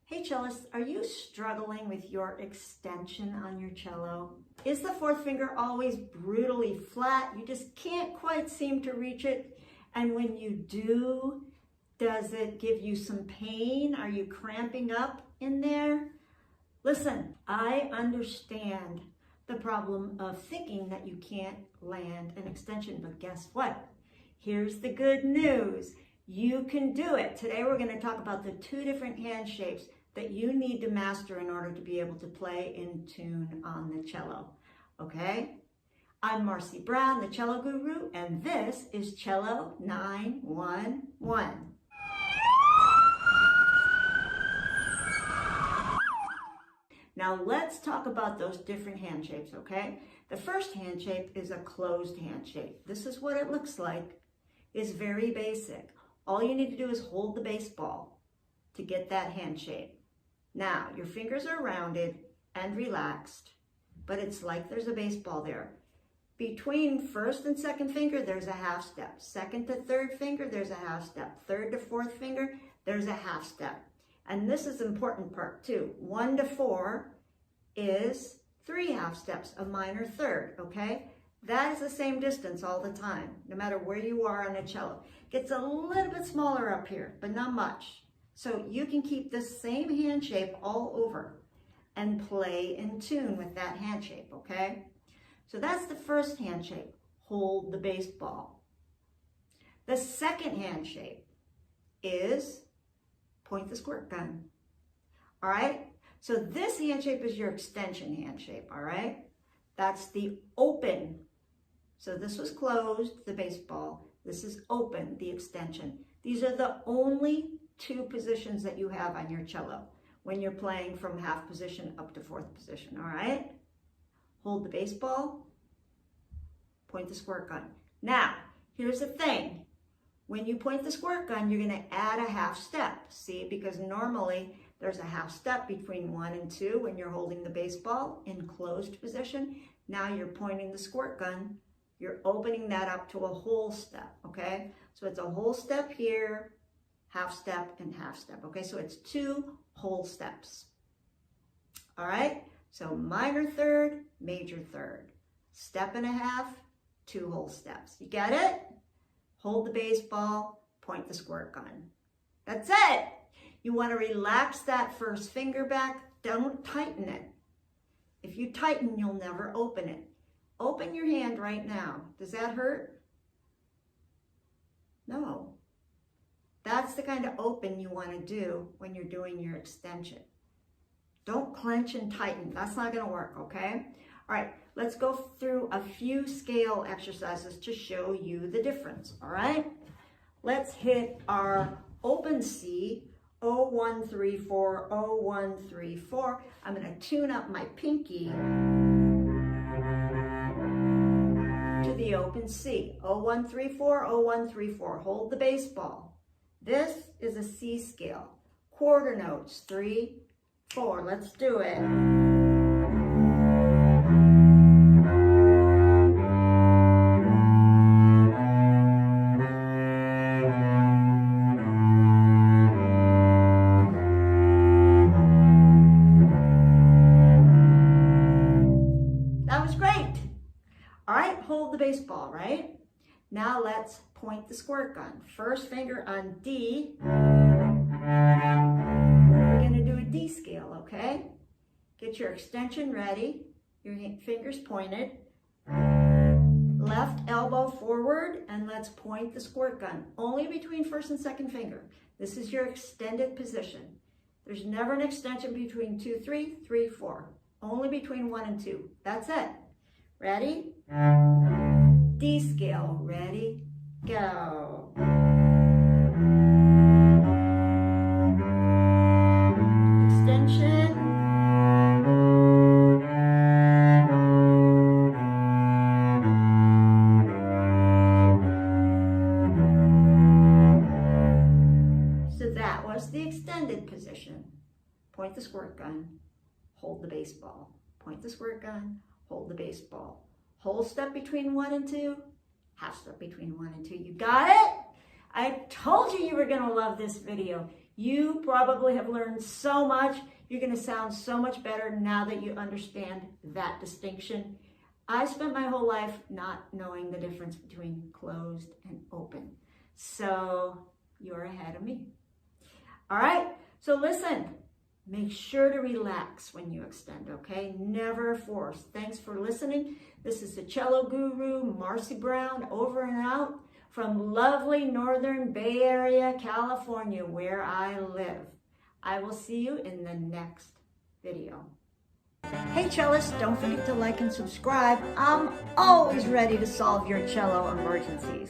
Hey cellists, are you struggling with your extension on your cello? Is the fourth finger always brutally flat? You just can't quite seem to reach it. And when you do, does it give you some pain? Are you cramping up in there? Listen, I understand the problem of thinking that you can't land an extension, but guess what? Here's the good news. You can do it. Today we're going to talk about the two different hand shapes that you need to master in order to be able to play in tune on the cello. Okay? I'm Marcy Brown, the cello guru, and this is Cello 911. Now let's talk about those different hand shapes, okay? The first hand shape is a closed hand shape. This is what it looks like. It's very basic. All you need to do is hold the baseball to get that hand shape. Now, your fingers are rounded and relaxed, but it's like there's a baseball there. Between first and second finger, there's a half step. Second to third finger, there's a half step. Third to fourth finger, there's a half step. And this is the important part too. 1 to 4 is 3 half steps, a minor third, okay? That is the same distance all the time, no matter where you are on a cello. Gets a little bit smaller up here, but not much. So you can keep the same hand shape all over and play in tune with that hand shape, okay? So that's the first hand shape, hold the baseball. The second hand shape is point the squirt gun, all right? So this hand shape is your extension hand shape, all right? That's the open. So this was closed, the baseball. This is open, the extension. These are the only two positions that you have on your cello when you're playing from half position up to fourth position, all right? Hold the baseball, point the squirt gun. Now, here's the thing. When you point the squirt gun, you're gonna add a half step, see? Because normally there's a half step between 1 and 2 when you're holding the baseball in closed position. Now you're pointing the squirt gun, you're opening that up to a whole step, okay? So it's a whole step here, half step and half step, okay? So it's 2 whole steps, all right? So minor third, major third, step and a half, 2 whole steps. You get it? Hold the baseball, point the squirt gun. That's it. You want to relax that first finger back. Don't tighten it. If you tighten, you'll never open it. Open your hand right now. Does that hurt? No. That's the kind of open you want to do when you're doing your extension. Don't clench and tighten. That's not going to work, okay? All right, let's go through a few scale exercises to show you the difference, all right? Let's hit our open C, 0, 1, 3, 4, 0, 1, 3, 4. I'm going to tune up my pinky to the open C, 0, 1, 3, 4, 0, 1, 3, 4. Hold the baseball. This is a C scale. Quarter notes, 3, 4. Let's do it. That was great. All right, hold the baseball, right? Now let's point the squirt gun. First finger on D. We're going to do a D scale, okay? Get your extension ready. Your fingers pointed. Left elbow forward, and let's point the squirt gun. Only between first and second finger. This is your extended position. There's never an extension between 2, 3, 3, 4. Only between 1 and 2. That's it. Ready? D scale, ready, go. Extension. So that was the extended position. Point the squirt gun, hold the baseball. Point the squirt gun, hold the baseball. Whole step between 1 and 2, half step between 1 and 2. You got it? I told you you were going to love this video. You probably have learned so much. You're going to sound so much better now that you understand that distinction. I spent my whole life not knowing the difference between closed and open. So you're ahead of me. All right, so listen, make sure to relax when you extend, okay? Never force. Thanks for listening. This is the cello guru, Marcy Brown, over and out from lovely Northern Bay Area, California, where I live. I will see you in the next video. Hey cellists, don't forget to like and subscribe. I'm always ready to solve your cello emergencies.